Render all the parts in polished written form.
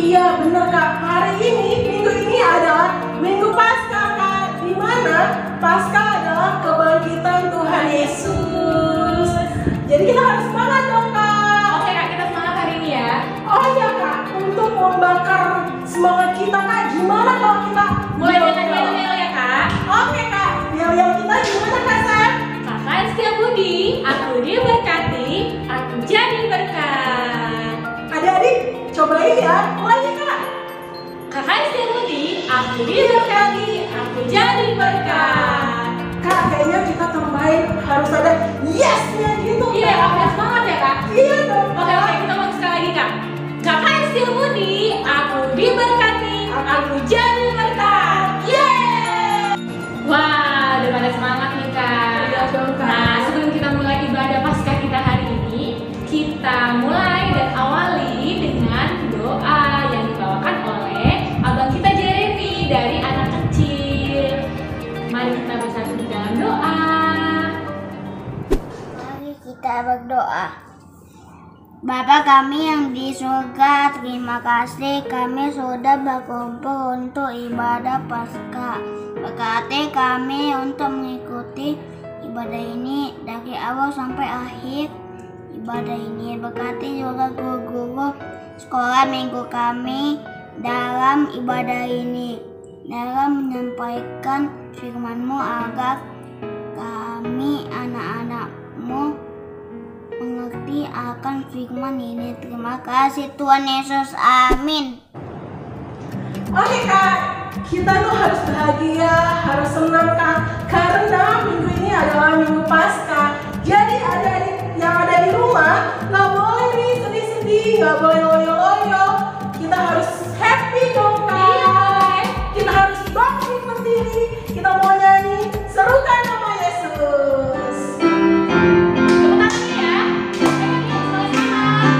Iya bener Kak, hari ini, minggu ini adalah Minggu Paskah Kak, di mana Paskah adalah kebangkitan Tuhan Yesus. Jadi kita harus semangat dong Kak. Oke Kak, kita semangat hari ini ya. Oh iya Kak, untuk membakar semangat kita Kak, gimana kalau kita Mulai dengan yel-yel ya Kak. Oke Kak, yel-yel kita gimana Kak Sam? Kakak Setiabudi, aku diberkati, aku jadi berkat. Adik-adik, cobain ya, mulai ya Kak. Kakak Setiabudi, aku diberkati, aku jadi berkat. Kak, kayaknya kita tambahin harus ada yes-nya gitu Iya, Kak. biar semangat ya Kak. Iya dong Oke, Kak. kita mau sekali lagi Kak. Kakak Setiabudi, aku diberkati, aku jadi berkat. Yeay! Wah, udah pada semangat nih Kak. Iya dong, Kak. Nah, sebelum kita mulai ibadah Paskah kita hari ini, kita mulai dan awali dengan doa yang dibawakan oleh abang kita Jeremy dari anak kecil. Mari kita bersatu di dalam doa. Mari kita berdoa. Bapa kami yang di surga, terima kasih kami sudah berkumpul untuk ibadah Paskah. Berkati kami untuk mengikuti ibadah ini dari awal sampai akhir ibadah ini. Berkati juga guru-guru sekolah minggu kami dalam ibadah ini, dalam menyampaikan firman-Mu agar kami anak-anak-Mu mengerti akan firman ini. Terima kasih Tuhan Yesus, amin. Oke Kak, kita tuh harus bahagia, harus senang Kak, karena minggu ini adalah Minggu Paskah. Jadi adik-adik yang ada di rumah nggak boleh nih sedih-sedih, nggak boleh loyo-loyo. Kita harus happy dong Kak. Kita harus bangkit berdiri. Kita mau nyanyi, serukan nama Yesus. Tepuk tangannya ya. Semangat-semangat.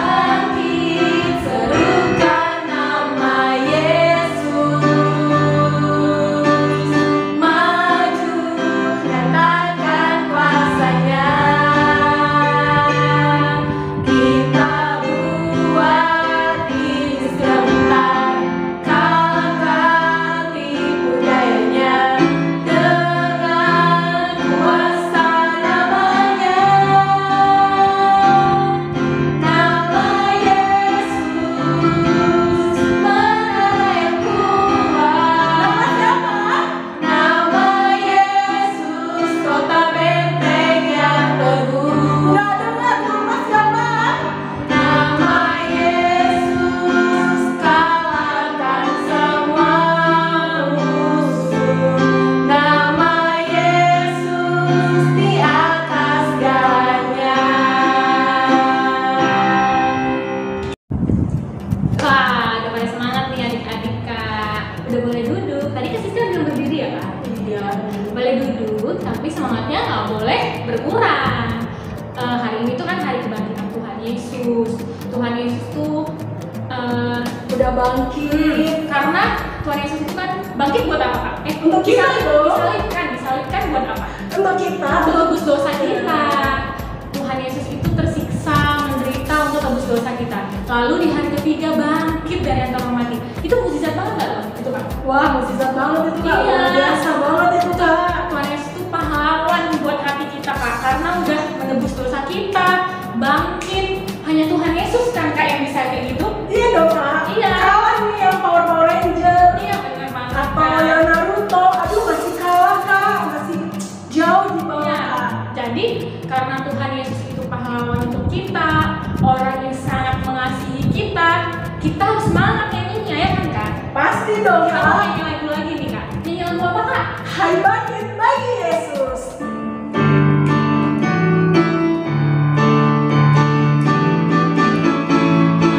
Bangkit, serukan nama Yesus. Maju, nyatakan kuasa-Nya. Kita buat ini sebentar, kalahkan tipu dayanya dengan kuasa namanya. Nama Yesus, menara yang kuat. Nama Yesus, kota benteng yang teguh. Nggak dengar nama siapa? Nama Yesus, kalahkan semua musuh. Nama Yesus di atas segalanya. Wah, udah pada semangat nih adik-adik Kak. Udah boleh duduk. Tadi kan Siska belum berdiri ya Kak? Iya. Boleh duduk, tapi semangatnya nggak boleh berkurang. Hari ini tuh kan hari kebangkitan Tuhan Yesus. Tuhan Yesus tuh Udah bangkit. karena Tuhan Yesus itu kan bangkit buat apa Kak? Untuk kita dong. Disalibkan buat apa? Untuk kita. Untuk tebus dosa kita. Tuhan Yesus itu tersiksa, menderita untuk tebus dosa kita. Lalu di hari ketiga bangkit dari antara mati. Itu mukjizat banget nggak loh? Itu Kak. Wah, mukjizat banget itu Kak. Iya. Luar biasa banget itu Kak. Tuhan Yesus itu pahlawan buat hati kita Kak, karena udah menebus dosa kita, bangkit. Hanya Tuhan Yesus kan Kak yang bisa kayak gitu. Iya dong Kak. Iya. Kalah nih yang Power Ranger Iya benar banget atau Kak. yang Naruto. Aduh masih kalah Kak. Masih jauh di bawah Iya. Kak. Jadi karena Tuhan Yesus itu pahlawan untuk kita, orang yang sangat mengasihi kita, kita harus semangat nyanyinya ya kan Kak? Pasti dong Kita mau Kak. nyanyi lagu lagi nih Kak. Nyanyi lagu apa Kak? Hai bangkit bagi Yesus.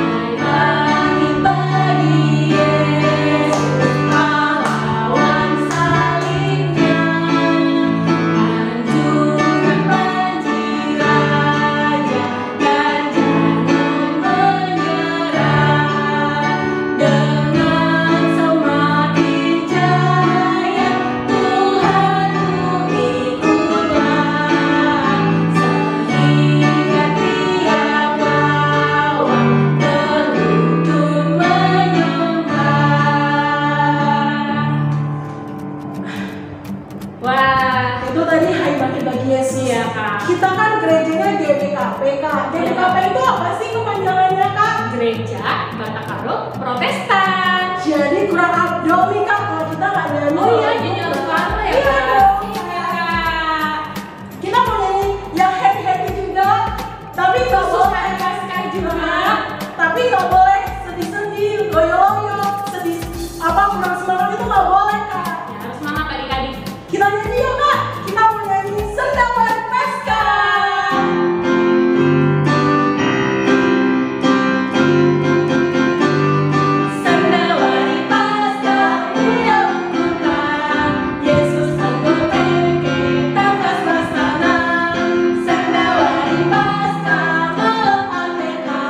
Bangkit bagi Yesus, pahlawan salibnya, hancurkan banjir raja dan jangan menyerah. Dengan semati Wah, Itu tadi hai bagi-bagi Yesus. iya Kak. Kita kan gerejanya GBKP Kak. GBKP itu apa sih kepanjangannya Kak? Gereja Batakaro Protestan. Jadi kurang abdol nih Kak kalau kita nggak nyanyi. Oh iya, nyanyi lagu lama ya Iya Kak? dong. Iya Kak. Kita mau nyanyi yang happy juga, tapi nggak Khusus boleh hari Paskah juga. Tapi nggak boleh sedih-sedih, goyang-goyang, sedih apa kurang semangat itu nggak boleh Kak. Ya, harus semangat adik-adik. Kita nyanyi yuk Kak. Kita mau nyanyi Sendawari Paskah. Sendawari Paskah ia bukan Yesus anggoteke takas basana. Sendawari Paskah malam ateka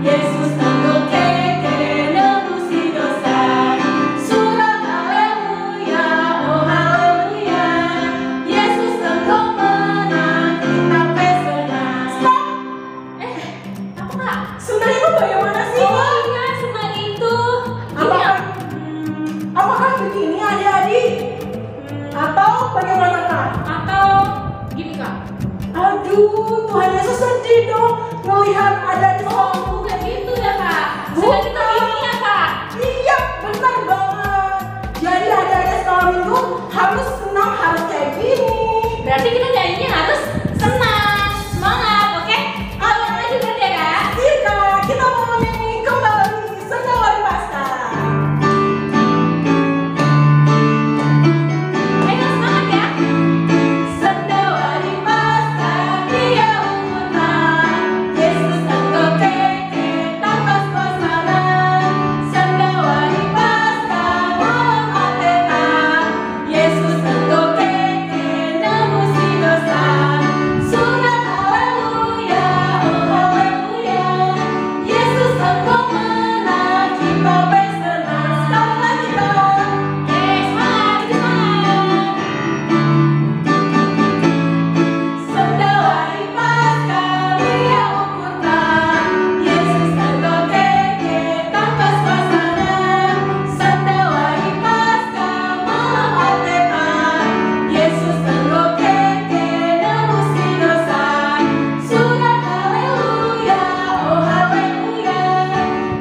Yesus anggoteke nebusi dosa. Surat haleluya, oh haleluya, Yesus engkau menang kita bersenang. Stop. Apa Kak? Senang itu bagaimana sih Kak? Oh iya, senang itu. Apakah apakah begini adik-adik? Atau bagaimana Kak? Atau gini Kak? Aduh, Tuhan Yesus sedih dong melihat ada di Oh, bukan gitu ya Kak. Senang itu Bukan. ini ya Kak. Iya, benar banget. Jadi adik-adik sekolah minggu harus senang, harus kayak gini. Berarti kita nyanyinya harus senang, semangat, oke? Ayo maju berarti ya Kak. Iya Kak, kita mau nyanyi kembali Sendawari Paskah. Ayo semangat ya. Sendawari Paskah dia umurkan Yesus engkau keke takas basana. Sendawari Paskah malam ateka Yesus engkau keke nebusi dosa. Surat haleluya, oh haleluya, Yesus engkau menang kita bersenang. Sekali lagi Kak. Oke, semangat, kita semangat. Sendawari Paskah dia ukurkan Yesus engkau keke takas basana. Sendawari Paskah malam ateka Yesus engkau keke nebusi dosa. Surat haleluya, oh haleluya,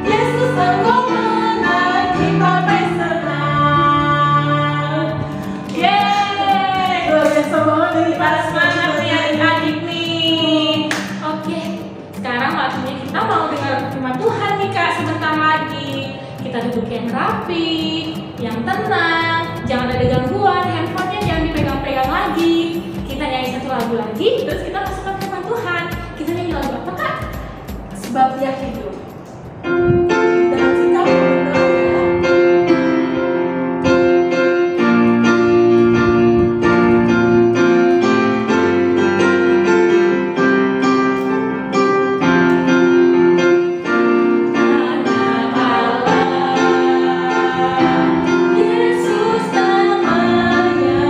Yesus engkau menang kita bersenang. Yeay. Luar biasa banget ini Pada semangat nih adik-adik nih. Oke, sekarang waktunya kita mau dengar firman Tuhan nih Kak sebentar lagi. Kita duduk yang rapi, yang tenang, jangan ada gangguan, handphonenya jangan dipegang-pegang lagi. Kita nyanyi satu lagu lagi, terus kita masukkan firman Tuhan. Kita nyanyi lagu apa Kak? Sebab dia hidup. Dengan sikap berdoa ya. Yesus namanya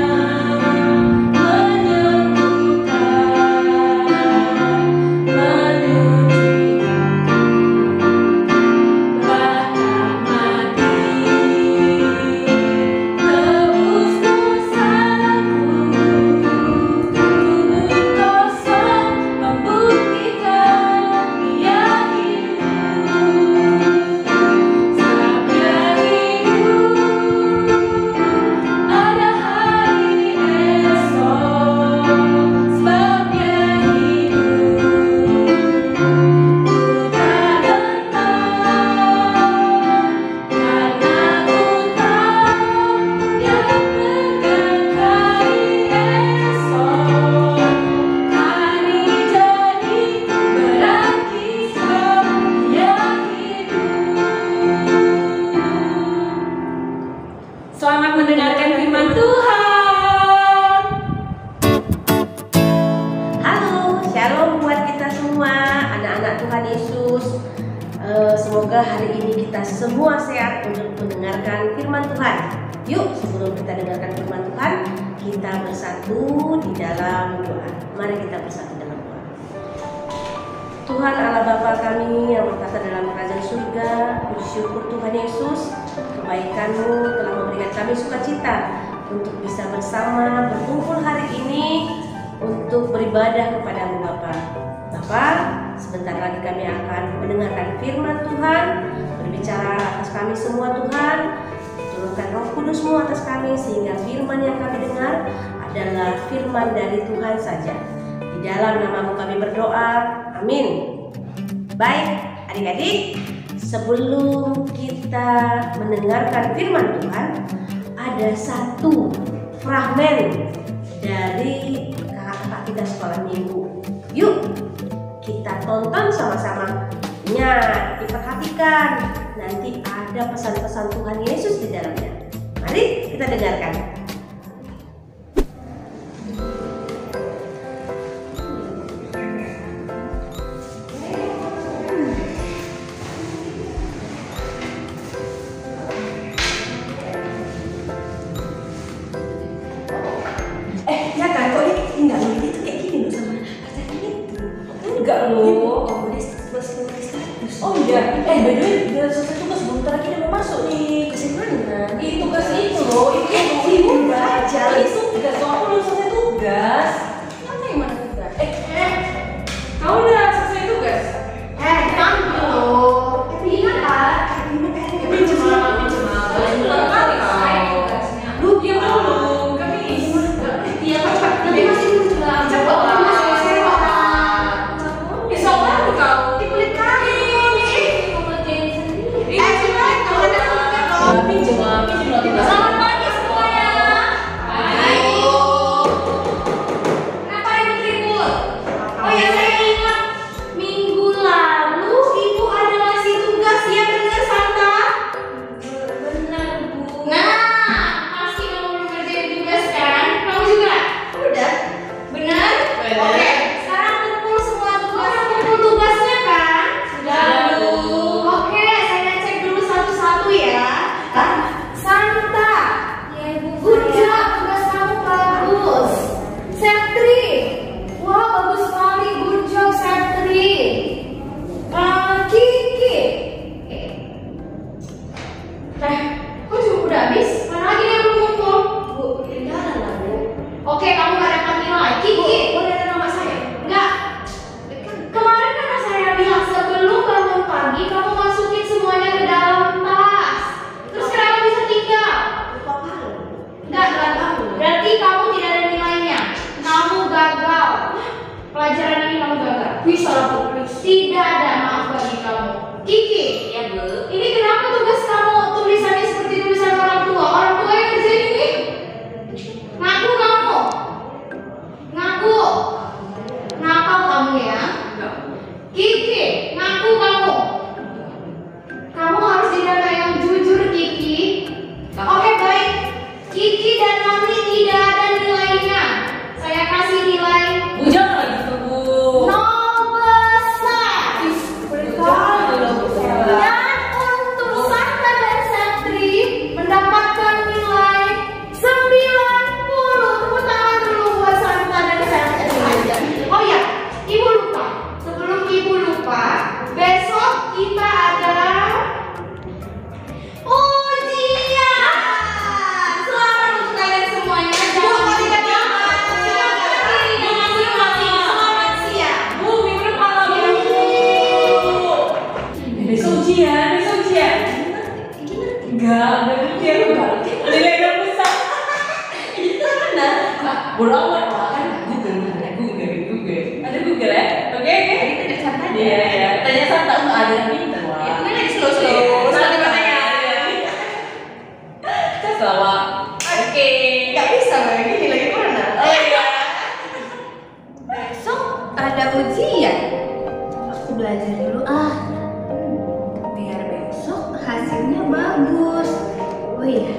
Semoga hari ini kita semua sehat untuk mendengarkan firman Tuhan. Yuk, sebelum kita dengarkan firman Tuhan, kita bersatu di dalam doa. Mari kita bersatu dalam doa. Tuhan Allah Bapa kami yang berkata dalam kerajaan surga, bersyukur Tuhan Yesus, kebaikan-Mu telah memberikan kami sukacita untuk bisa bersama beribadah kepadamu Bapa. Bapa, sebentar lagi kami akan mendengarkan firman Tuhan. Berbicara atas kami semua Tuhan. Turunkan Roh Kudus-Mu atas kami sehingga firman yang kami dengar adalah firman dari Tuhan saja. Di dalam nama-Mu kami berdoa. Amin. Baik, adik-adik, sebelum kita mendengarkan firman Tuhan, ada satu fragmen dari kakak-kakak kita sekolah minggu. Yuk, kita tonton sama-sama. Diperhatikan, nanti ada pesan-pesan Tuhan Yesus di dalamnya. Mari kita dengarkan. Ya kan, kok dia enggak gitu kayak gini loh sama pacarnya itu. Enggak loh. Oh iya, by the way, dia selesai tugas sebentar lagi dia mau masuk nih. Ke mana? Tugas itu loh, itu belajar. Itu tugas, kamu belum selesai tugas. Mana yang mana tugas? Kau udah selesai tugas? Kamu loh. Pinjam Lu diam dulu. Kami dia tapi masih belum jelas. Cepat lah. Besok baru kau. Dikulit kami. Selamat pagi semuanya. Kenapa ribut ribut? Oh ya, saya ingat minggu lalu ibu ada ngasih tugas ya, bener Santa? Benar Bu. Nah, pasti kamu belum ngerjain tugas kan? Kamu juga? Udah. Benar? Oke. Sekarang kumpul semua tugas. Kumpul tugasnya kan? Sudah Bu. Oke, saya cek dulu satu-satu ya. Santa, ya Bu. Good job, tugas kamu bagus. Septri, wah bagus sekali, good job Septri. Kiki, kok cuma udah habis? Mana lagi yang belum ngumpul? Bu, tinggal lah Bu. Oke, kamu gak dapat nilai. Kiki, boleh ada nama saya? Enggak. Kemarin kan saya bilang sebelum bangun pagi kamu masukin semuanya ke dalam tas. Terus kenapa bisa tinggal? Enggak, berarti kamu tidak ada nilainya. Kamu gagal. Pelajaran ini kamu gagal. Bisa lah Bu. Tidak ada maaf bagi kamu. Kiki, ya Bu. Ini kenapa tugas kamu tulisannya seperti tulisan orang tua? Orang tua yang kerjain ini. Ngaku kamu. Ngaku. Nakal kamu ya. Kiki, ngaku kamu. Kamu harus jadi yang jujur Kiki. Oke baik. Kiki dan Mami tidak ada nilainya. Saya kasih nilai. Bu jangan gitu Bu. Nol besar. Dan untuk Santa dan Satri mendapatkan nilai 90. Tepuk tangan dulu buat Santa dan Satri. Oh ya, Ibu lupa. Sebelum Ibu lupa, besok kita ada ujian. Selamat untuk kalian semuanya. Jangan selamat siang. Bu, minggu depan lagi. Besok ujian. Enggak, ujian enggak. Nilai yang besar. Itu mana? Bodoh amat kan Google. Ada Google ya? Oke. Kita ada Santa deh. Iya. Tanya Santa ada pintar wah. Itu kan lagi slow. Nanti katanya. Sama. Oke. Enggak bisa lagi nilai mana? Oh iya. Besok ada ujian. Aku belajar dulu biar besok hasilnya bagus. Oh iya.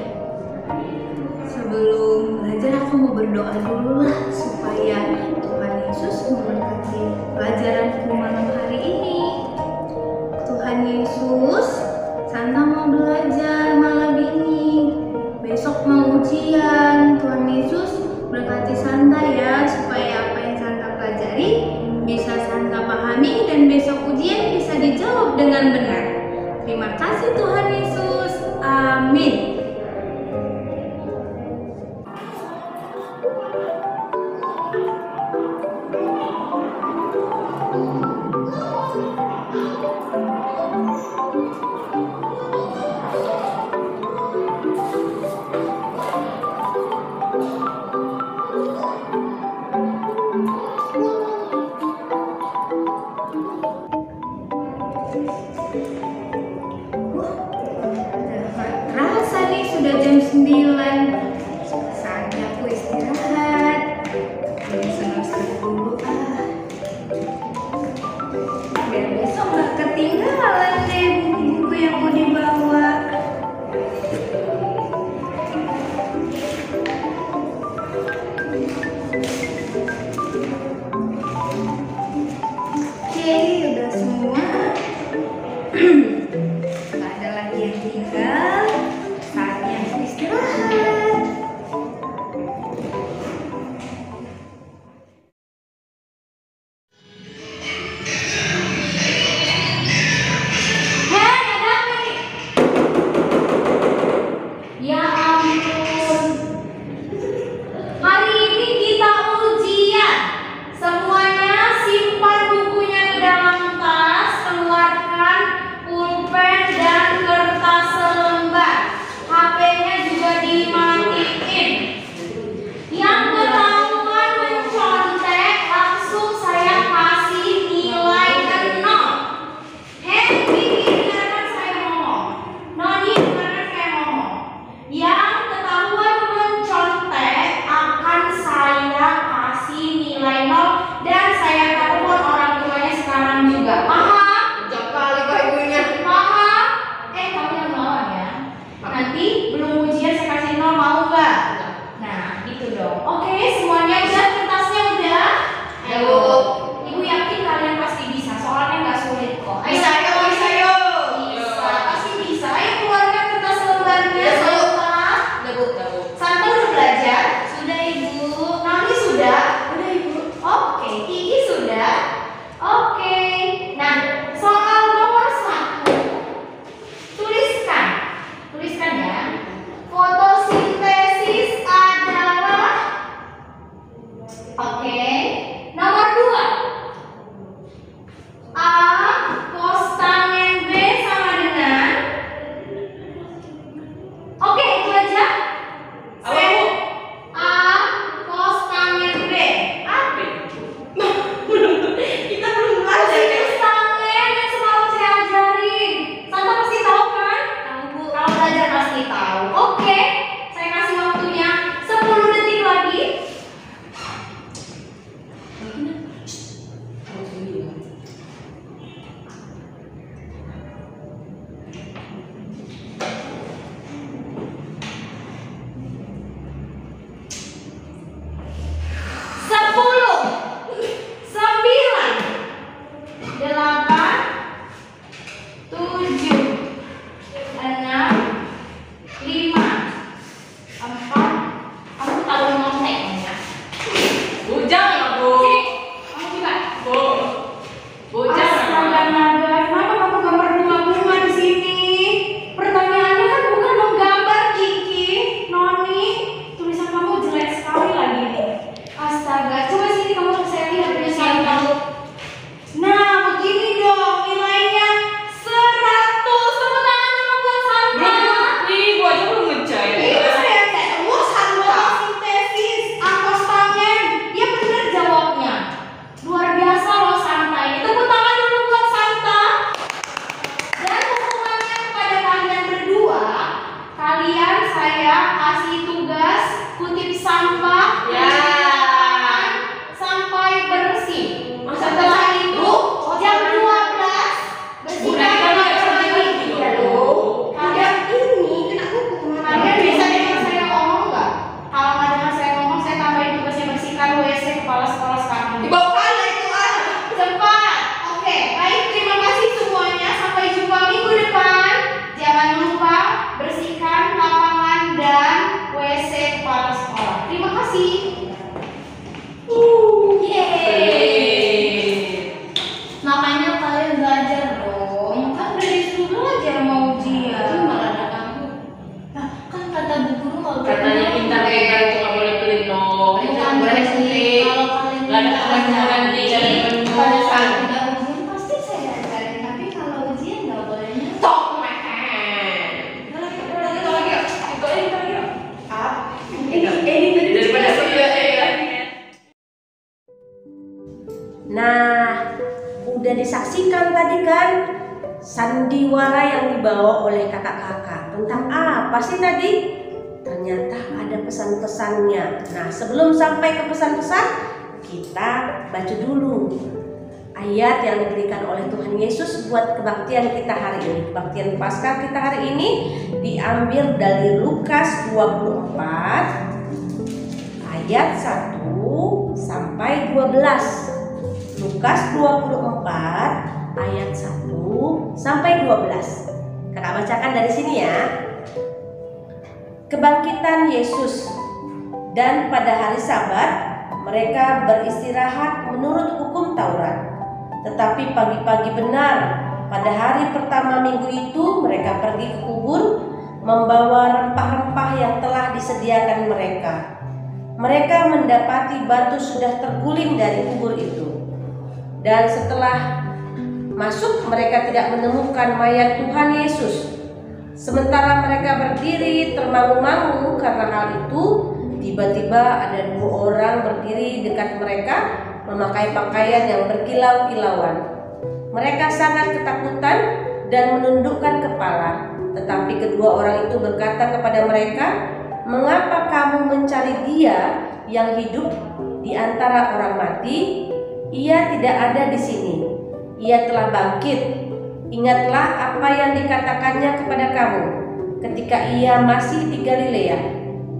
Sebelum belajar aku mau berdoa dulu lah supaya Tuhan Yesus memberkati pelajaran malam hari ini. Tuhan Yesus, Santa mau belajar malam ini. Besok mau ujian. Tuhan Yesus berkati Santa ya supaya apa yang Santa pelajari bisa Santa pahami dan besok ujian bisa dijawab dengan benar. Terima kasih Tuhan Yesus. Amin. dong. Oke, semuanya udah, kertasnya udah. Ayo, Ibu yakin kalian pasti bisa, soalnya nggak sulit kok. Ayo, Bisa, yuk, bisa, yuk. Bisa, pasti bisa. Ayo keluarkan kertas lembarnya. Udah, Bu. Santa. Udah, Bu. Santa udah belajar? Sudah, Ibu. Nani sudah? Udah Ibu. Oke, Kiki sudah? Oke. Nah, soal nomor 1. Tuliskan ya. Fotosintesis adalah. Oke. Nomor 2. A cos tangen B sama dengan. Oke, itu aja. Apa, Bu? A cos tangen B. Apa? Kita belum belajar. Kosinus tangen yang semalam saya ajarin. Santa pasti tahu kan? Tahu, Bu. Kalau belajar pasti tahu. Oke, saya kasih waktunya 10 detik lagi. Sepuluh, 9, 8, 7, 6, 5, 4. Kamu tahu nyontek ya? Bu, jangan, Bu. Sini, kamu juga. Bu. Bu, jangan. Astaga naga, kenapa kamu gambar bunga-bunga di sini? Pertanyaannya kan bukan menggambar Kiki, Noni. Tulisan kamu jelek sekali lagi nih. Astaga, coba sini kamu saya lihat tulisan kamu. Nah, begini dong nilainya 100. Tepuk tangan dong buat Santa. Ibu aja belum ngecek. Ini saya cek semua fotosintesis akos tangen. Dia bener jawabnya. Luar biasa loh Santa ini. Tepuk tangan dulu buat Santa. Dan hukumannya kepada kalian berdua, kalian saya kasih tugas kutip sampah Ya. sampai bersih. Masa Setelah itu jam 12 bersihkan Bukan, kamar kita mandi. bersih Ya dulu. loh. Kalian ini kena hukum. Kalian bisa dengar saya ngomong nggak? Kalau nggak dengar saya ngomong, saya tambahin tugasnya bersihkan WC kepala sekolah sekarang. Dibawa kali itu, ah. Cepat. Oke, baik. Terima kasih semuanya. Sampai jumpa minggu depan. Jangan lupa bersihkan lapangan dan WC kepala sekolah. Terima kasih. Yeay. Makanya kalian belajar dong. Kan udah disuruh belajar mau ujian. Itu malah ada kamu. Nah, kan kata bu guru kalau Katanya pintar-pintar itu nggak boleh pelit, dong. Itu nggak boleh pelit. Kalau kalian Nggak ada tidak kebenaran ajarin di dalam penuh. pada saat tidak ujian pasti saya ajarin. Tapi kalau ujian nggak boleh nyetok. Daripada Nah, udah disaksikan tadi kan sandiwara yang dibawa oleh kakak-kakak. Tentang apa sih tadi? Ternyata ada pesan-pesannya. Nah, sebelum sampai ke pesan-pesan, kita baca dulu ayat yang diberikan oleh Tuhan Yesus buat kebaktian kita hari ini. Kebaktian Paskah kita hari ini diambil dari Lukas 24 ayat 1 sampai 12. Lukas 24 ayat 1 sampai 12. Kakak bacakan dari sini ya. Kebangkitan Yesus. Dan pada hari Sabat mereka beristirahat menurut hukum Taurat. Tetapi pagi-pagi benar pada hari pertama minggu itu mereka pergi ke kubur membawa rempah-rempah yang telah disediakan mereka. Mereka mendapati batu sudah terguling dari kubur itu. Dan setelah masuk mereka tidak menemukan mayat Tuhan Yesus. Sementara mereka berdiri termangu-mangu karena hal itu, tiba-tiba ada 2 orang berdiri dekat mereka memakai pakaian yang berkilau-kilauan. Mereka sangat ketakutan dan menundukkan kepala. Tetapi kedua orang itu berkata kepada mereka, "Mengapa kamu mencari Dia yang hidup di antara orang mati? Ia tidak ada di sini. Ia telah bangkit. Ingatlah apa yang dikatakannya kepada kamu ketika ia masih di Galilea,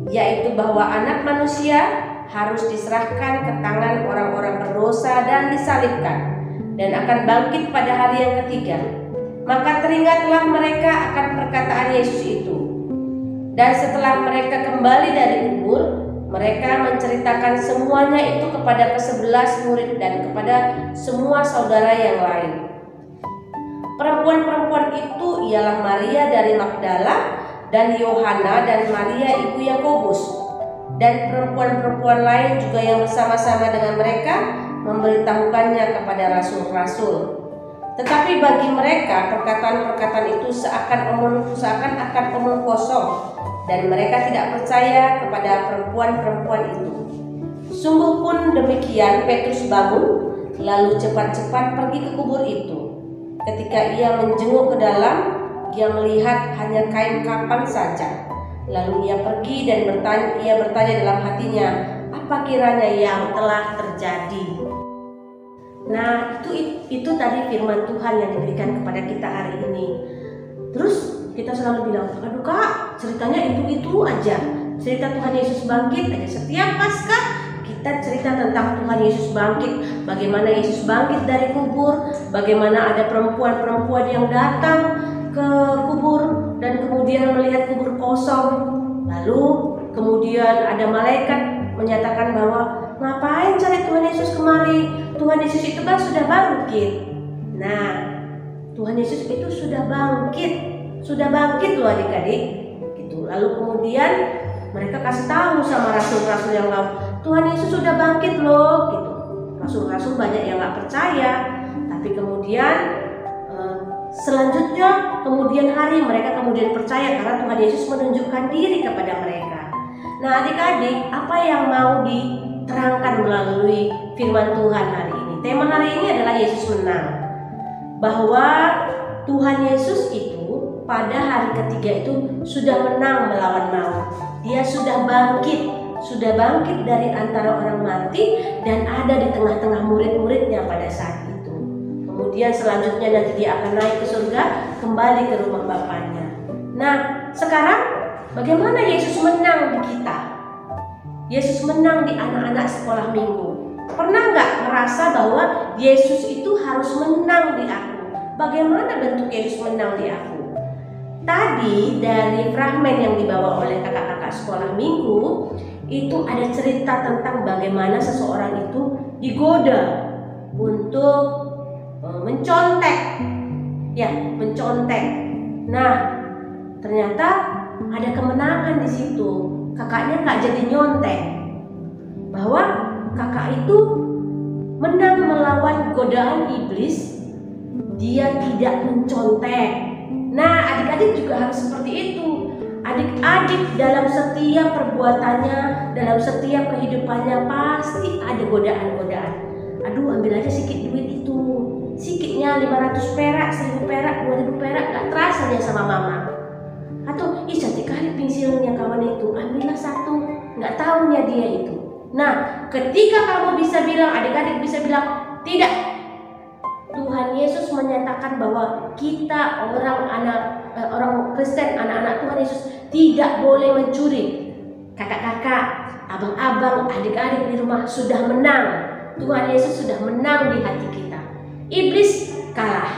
yaitu bahwa anak manusia harus diserahkan ke tangan orang-orang berdosa dan disalibkan, dan akan bangkit pada hari yang ketiga. Maka teringatlah mereka akan perkataan Yesus itu. Dan setelah mereka kembali dari kubur, mereka menceritakan semuanya itu kepada ke-11 murid dan kepada semua saudara yang lain. Perempuan-perempuan itu ialah Maria dari Magdala dan Yohana dan Maria ibu Yakobus, dan perempuan-perempuan lain juga yang bersama-sama dengan mereka memberitahukannya kepada rasul-rasul. Tetapi bagi mereka perkataan-perkataan itu seakan akan omong kosong, dan mereka tidak percaya kepada perempuan-perempuan itu. Sungguh pun demikian, Petrus bangun lalu cepat-cepat pergi ke kubur itu. Ketika ia menjenguk ke dalam, ia melihat hanya kain kafan saja. Lalu ia pergi dan bertanya dalam hatinya, apa kiranya yang telah terjadi? Nah, itu tadi firman Tuhan yang diberikan kepada kita hari ini. Terus kita selalu bilang, aduh Kak, ceritanya itu aja. Cerita Tuhan Yesus bangkit aja. Setiap Paskah kita cerita tentang Tuhan Yesus bangkit. Bagaimana Yesus bangkit dari kubur, bagaimana ada perempuan-perempuan yang datang ke kubur dan kemudian melihat kubur kosong. Lalu kemudian ada malaikat menyatakan bahwa ngapain cari Tuhan Yesus kemari? Tuhan Yesus itu kan sudah bangkit. Nah, Tuhan Yesus itu sudah bangkit loh adik-adik. Gitu. Lalu kemudian mereka kasih tahu sama rasul-rasul yang lain, Tuhan Yesus sudah bangkit loh. Gitu. Rasul-rasul banyak yang nggak percaya, tapi kemudian selanjutnya kemudian hari mereka kemudian percaya karena Tuhan Yesus menunjukkan diri kepada mereka. Nah adik-adik, apa yang mau diterangkan melalui firman Tuhan hari ini? Tema hari ini adalah Yesus menang. Bahwa Tuhan Yesus itu pada hari ketiga itu sudah menang melawan maut. Dia sudah bangkit dari antara orang mati dan ada di tengah-tengah murid-muridnya pada saat itu. Kemudian selanjutnya nanti dia akan naik ke surga, kembali ke rumah Bapaknya. Nah, sekarang bagaimana Yesus menang di kita? Yesus menang di anak-anak sekolah minggu. Pernah nggak merasa bahwa Yesus itu harus menang di aku? Bagaimana bentuk Yesus menang di aku? Tadi dari fragmen yang dibawa oleh kakak-kakak sekolah minggu, itu ada cerita tentang bagaimana seseorang itu digoda untuk mencontek. Nah, ternyata ada kemenangan di situ. Kakaknya nggak jadi nyontek. Bahwa kakak itu menang melawan godaan iblis. Dia tidak mencontek. Nah, adik-adik juga harus seperti itu. Adik-adik dalam setiap perbuatannya, dalam setiap kehidupannya pasti ada godaan-godaan. Aduh, ambil aja sedikit duit itu. Sikitnya 500 perak, 1000 perak, 2000 perak, gak terasa dia sama mama. Atau, ih cantik kali pensilnya kawan itu, ambillah satu, gak tahunya dia itu. Nah, ketika kamu bisa bilang, adik-adik bisa bilang, tidak. Tuhan Yesus menyatakan bahwa kita orang Kristen, anak-anak Tuhan Yesus tidak boleh mencuri. Kakak-kakak, abang-abang, adik-adik di rumah sudah menang. Tuhan Yesus sudah menang di hati kita. Iblis kalah.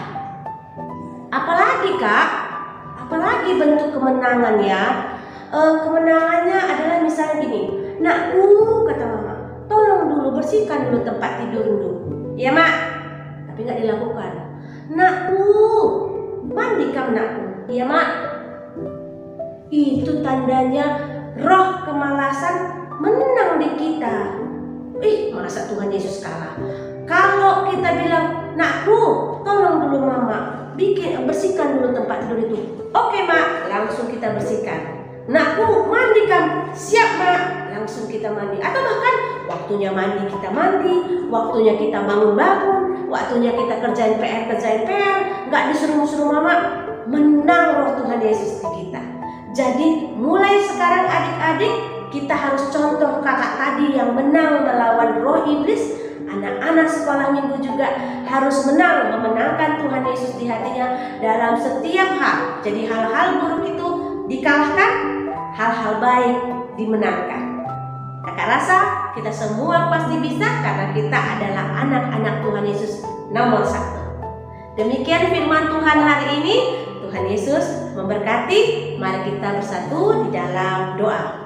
Apalagi Kak? Apalagi bentuk kemenangan ya? Kemenangannya adalah misalnya gini. Nakku, kata mama, tolong dulu bersihkan dulu tempat tidur dulu. Ya mak, tapi nggak dilakukan. Nakku, mandikan nakku. Ya mak. Itu tandanya roh kemalasan menang di kita. Masa Tuhan Yesus kalah? Kalau kita bilang, nakku, tolong dulu mama, bersihkan dulu tempat tidur itu. Oke mak, langsung kita bersihkan. Nakku, mandikan. Siap mak, langsung kita mandi. Atau bahkan waktunya mandi kita mandi, waktunya kita bangun-bangun, waktunya kita kerjain PR, nggak disuruh-suruh mama. Menang roh Tuhan Yesus di kita. Jadi mulai sekarang adik-adik, kita harus contoh kakak tadi yang menang melawan roh iblis. Anak-anak sekolah minggu juga harus memenangkan Tuhan Yesus di hatinya dalam setiap hal. Jadi hal-hal buruk itu dikalahkan, hal-hal baik dimenangkan. Kakak rasa kita semua pasti bisa karena kita adalah anak-anak Tuhan Yesus nomor 1. Demikian firman Tuhan hari ini. Tuhan Yesus memberkati. Mari kita bersatu di dalam doa.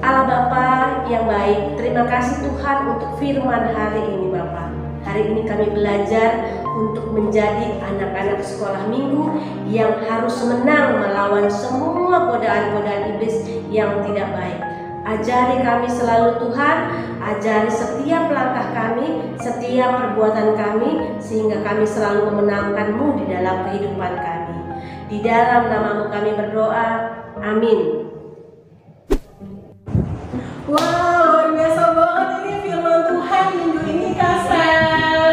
Allah Bapa yang baik, terima kasih Tuhan untuk firman hari ini Bapa. Hari ini kami belajar untuk menjadi anak-anak sekolah minggu yang harus menang melawan semua godaan-godaan iblis yang tidak baik. Ajari kami selalu Tuhan, ajari setiap langkah kami, setiap perbuatan kami, sehingga kami selalu memenangkan-Mu di dalam kehidupan kami. Di dalam nama-Mu kami berdoa, amin. Wow, luar biasa banget ini firman Tuhan minggu ini Kak Sel.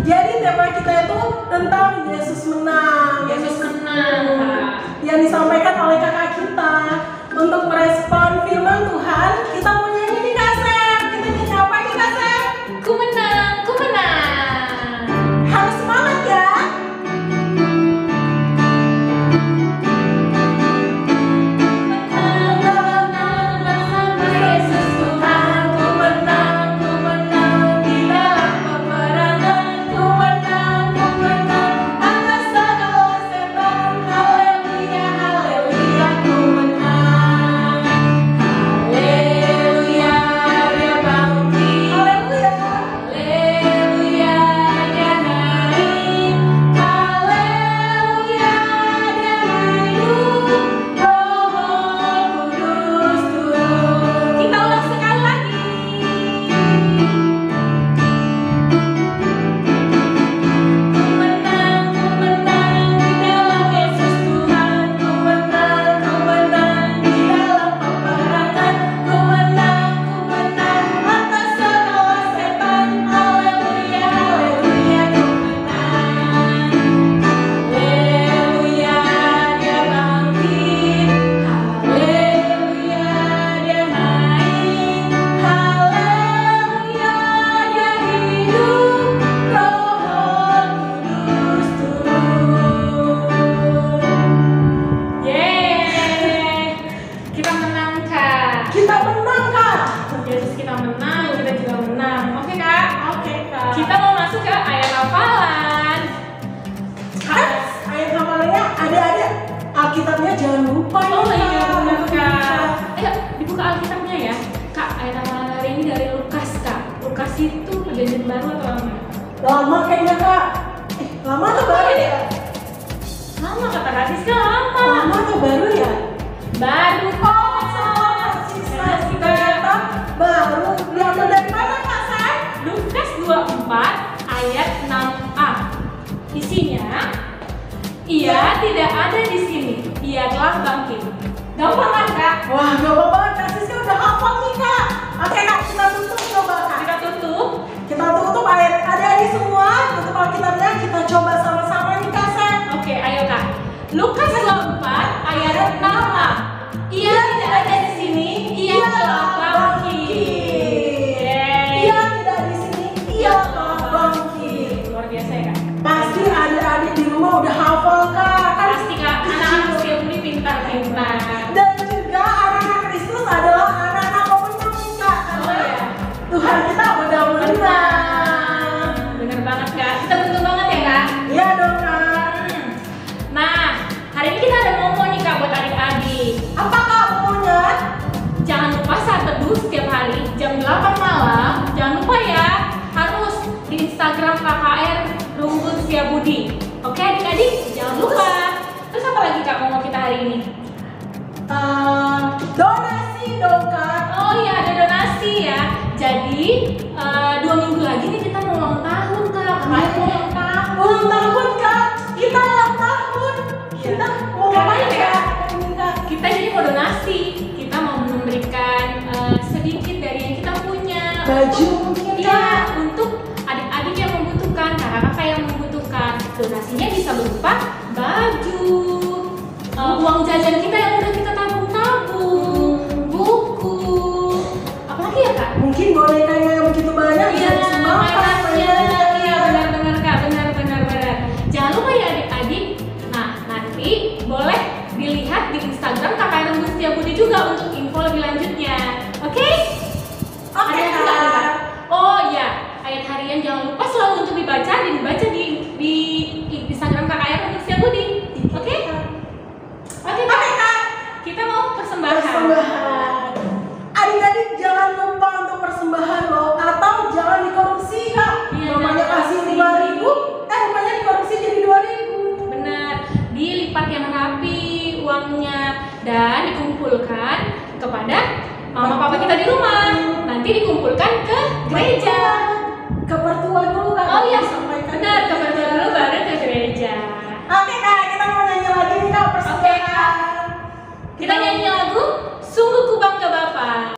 Jadi tema kita itu tentang Yesus menang. Yesus menang, Kak. Yang disampaikan oleh kakak kita. Untuk merespon firman Tuhan, kita mau nyanyi nih Kak Sel. Kita nyanyi apa nih Kak Sel? Ku menang, ku menang. Harus semangat ya. Alkitabnya jangan lupa ya. Oh iya benar Kak. Ayo dibuka Alkitabnya ya. Kak, ayat amalan hari ini dari Lukas Kak. Lukas itu perjanjian baru atau lama? Lama kayaknya Kak. Lama atau baru ya? Lama kata Kak Siska, lama. Lama atau baru ya? Baru. Oh, salah Siska. Ternyata baru. Diambil dari mana Kak San? Lukas 24 ayat 6a. Isinya, ia tidak ada di sini. Ia telah bangkit. Gampang kan Kak? Wah, gampang banget. Kak Siska udah hafal nih Kak. Oke Kak, kita tutup coba Kak. Kita tutup. Kita tutup ayat adik-adik semua. Tutup Alkitabnya. Kita coba sama-sama nih Kak San. Oke, ayo Kak. Lukas 24 ayat 6a. Ia tidak ada di sini. Ia telah bangkit. Ia tidak di sini. Ia telah bangkit. Luar biasa ya Kak. Pasti adik-adik di rumah udah hafal Kak. Kan Pasti Kak, anak-anak usia budi pintar-pintar. dan juga anak-anak Kristus adalah anak-anak pemenang Kak. Oh iya. Tuhan kita udah menang. Bener banget Kak. Kita beruntung banget ya Kak. Iya dong Kak. Nah, hari ini kita ada momo nih Kak buat adik-adik. Apa Kak maunya? Jangan lupa saat teduh setiap hari jam 8 malam. Jangan lupa ya, harus di Instagram KKR Rumput Setiabudi. Oke adik-adik, jangan lupa. Terus apa lagi Kak mau kita hari ini? Donasi dong Kak. Oh iya, ada donasi ya. Jadi 2 minggu lagi nih kita mau ulang tahun Kak. KKR mau ulang tahun. Ulang tahun Kak. Kita ulang tahun. Kita mau ngapain Kak? Kita jadi mau donasi. Kita mau memberikan sedikit dari yang kita punya. Baju mungkin Iya, Kak. untuk adik-adik yang membutuhkan, kakak-kakak yang membutuhkan. Donasinya bisa berupa baju, uang jajan kita yang udah kita tabung-tabung, buku, apalagi ya Kak? Mungkin bonekanya yang begitu banyak bisa disumbangkan. Iya benar-benar Kak, benar. Jangan lupa ya adik-adik. Nah nanti boleh dilihat di Instagram KKR Rumput Setiabudi juga untuk mama papa kita di rumah. Nanti dikumpulkan ke gereja. Ke pertua dulu kan. Oh iya, sampaikan. benar, ke pertua dulu baru ke gereja. Oke Kak, kita mau nyanyi lagi nih Kak persembahan. Oke, Kak. Kita nyanyi lagu Sungguh Ku Bangga Bapa.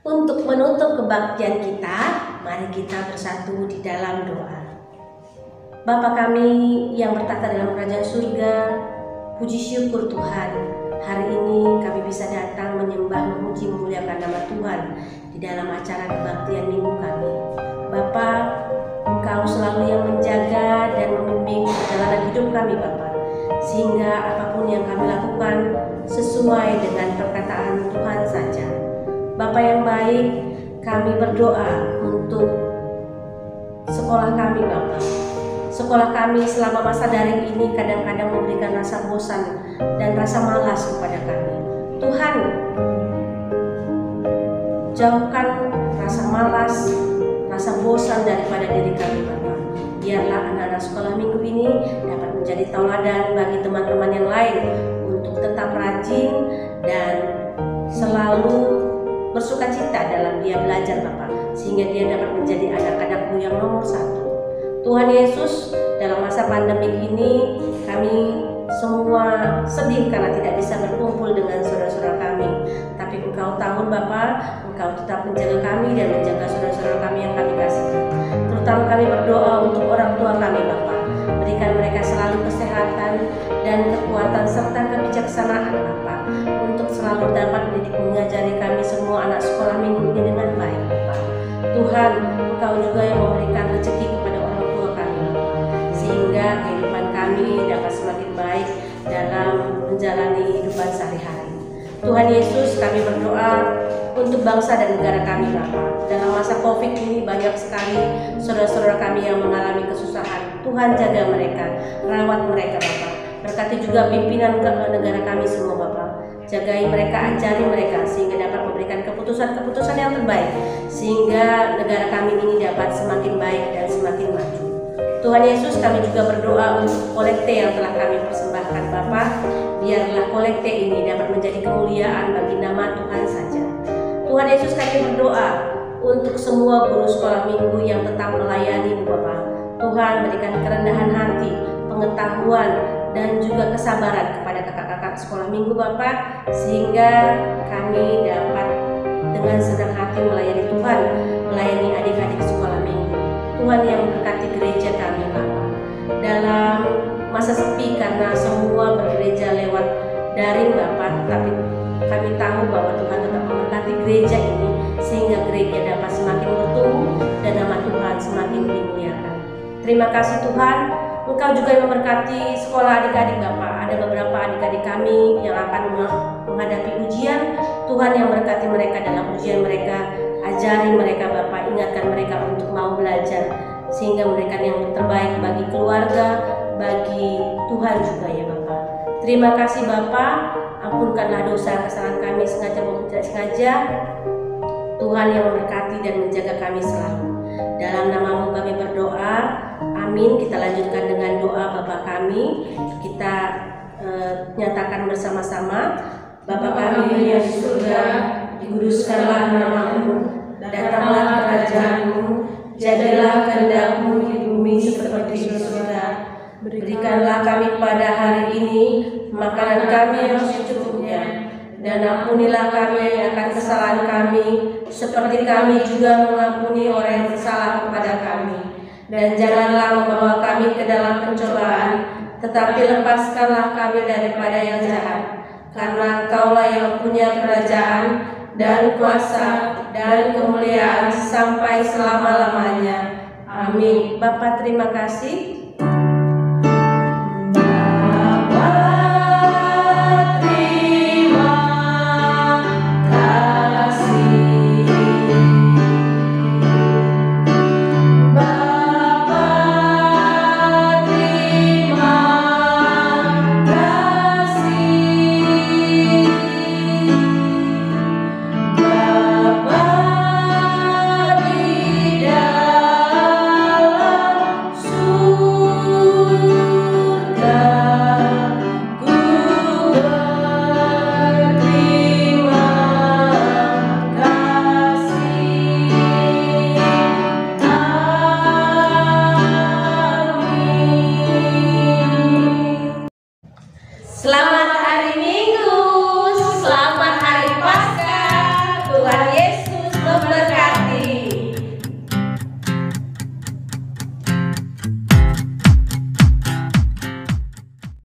Untuk menutup kebaktian kita, mari kita bersatu di dalam doa. Bapa kami yang bertata dalam kerajaan surga, puji syukur Tuhan, hari ini kami bisa datang menyembah, memuji, memuliakan nama Tuhan di dalam acara kebaktian minggu kami. Bapa, Engkau selalu yang menjaga dan membimbing perjalanan hidup kami Bapa, sehingga apapun yang kami lakukan sesuai dengan perkataan Tuhan saja. Bapa yang baik, kami berdoa untuk sekolah kami Bapa. Sekolah kami selama masa daring ini kadang-kadang memberikan rasa bosan dan rasa malas kepada kami. Tuhan, jauhkan rasa malas, rasa bosan daripada diri kami Bapa. Biarlah anak-anak sekolah minggu ini dapat menjadi tauladan bagi teman-teman yang lain untuk tetap rajin dan selalu bersukacita dalam dia belajar Bapak, sehingga dia dapat menjadi anak-anakmu yang nomor satu. Tuhan Yesus, dalam masa pandemi ini kami semua sedih karena tidak bisa berkumpul dengan saudara-saudara kami. Tapi Engkau tahu Bapak, Engkau tetap menjaga kami dan menjaga saudara-saudara kami yang kami kasihi. Terutama kami berdoa untuk orang tua kami Bapak, berikan mereka selalu kesehatan dan kekuatan serta kebijaksanaan Bapak, untuk selalu dapat mendidik mengajari kami semua anak sekolah minggu ini dengan baik Bapak. Tuhan, Engkau juga yang memberikan rezeki kepada orang tua kami Bapak, sehingga kehidupan kami dapat semakin baik dalam menjalani kehidupan sehari-hari. Tuhan Yesus, kami berdoa untuk bangsa dan negara kami Bapak. Dalam masa Covid ini banyak sekali saudara-saudara kami yang mengalami kesusahan. Tuhan jaga mereka, rawat mereka Bapak. Berkati juga pimpinan negara kami semua Bapak. Jagai mereka, ajari mereka sehingga dapat memberikan keputusan-keputusan yang terbaik, sehingga negara kami ini dapat semakin baik dan semakin maju. Tuhan Yesus, kami juga berdoa untuk kolekte yang telah kami persembahkan Bapak. Biarlah kolekte ini dapat menjadi kemuliaan bagi nama Tuhan saja. Tuhan Yesus, kami berdoa untuk semua guru sekolah minggu yang tetap melayani Bapak. Tuhan, berikan kerendahan hati, pengetahuan, dan juga kesabaran kepada kakak-kakak sekolah minggu Bapak, sehingga kami dapat dengan senang hati melayani Tuhan, melayani adik-adik sekolah minggu. Tuhan yang memberkati gereja kami Bapak. Dalam masa sepi karena semua bergereja lewat daring Bapak, tapi kami tahu bahwa Tuhan tetap memberkati gereja ini, sehingga gereja dapat semakin bertumbuh dan nama Tuhan semakin dimuliakan. Terima kasih Tuhan. Engkau juga yang memberkati sekolah adik-adik Bapak. Ada beberapa adik-adik kami yang akan menghadapi ujian. Tuhan yang memberkati mereka dalam ujian mereka. Ajari mereka Bapak, ingatkan mereka untuk mau belajar, sehingga memberikan yang terbaik bagi keluarga, bagi Tuhan juga ya Bapak. Terima kasih Bapak. Ampunkanlah dosa kesalahan kami sengaja maupun tidak sengaja. Tuhan yang memberkati dan menjaga kami selalu. Dalam nama-Mu kami berdoa. Amin. Kita lanjutkan dengan doa Bapa kami. Kita nyatakan bersama-sama. Bapa kami yang di surga, dikuduskanlah nama-Mu, datanglah kerajaan-Mu, jadilah kehendak-Mu di bumi seperti di surga. Berikanlah kami pada hari ini makanan kami yang secukupnya, dan ampunilah kami akan kesalahan kami, seperti kami juga mengampuni orang yang bersalah kepada kami. Dan janganlah membawa kami ke dalam pencobaan, tetapi lepaskanlah kami daripada yang jahat. Karena Engkaulah yang punya kerajaan dan kuasa dan kemuliaan sampai selama-lamanya. Amin. Bapa, terima kasih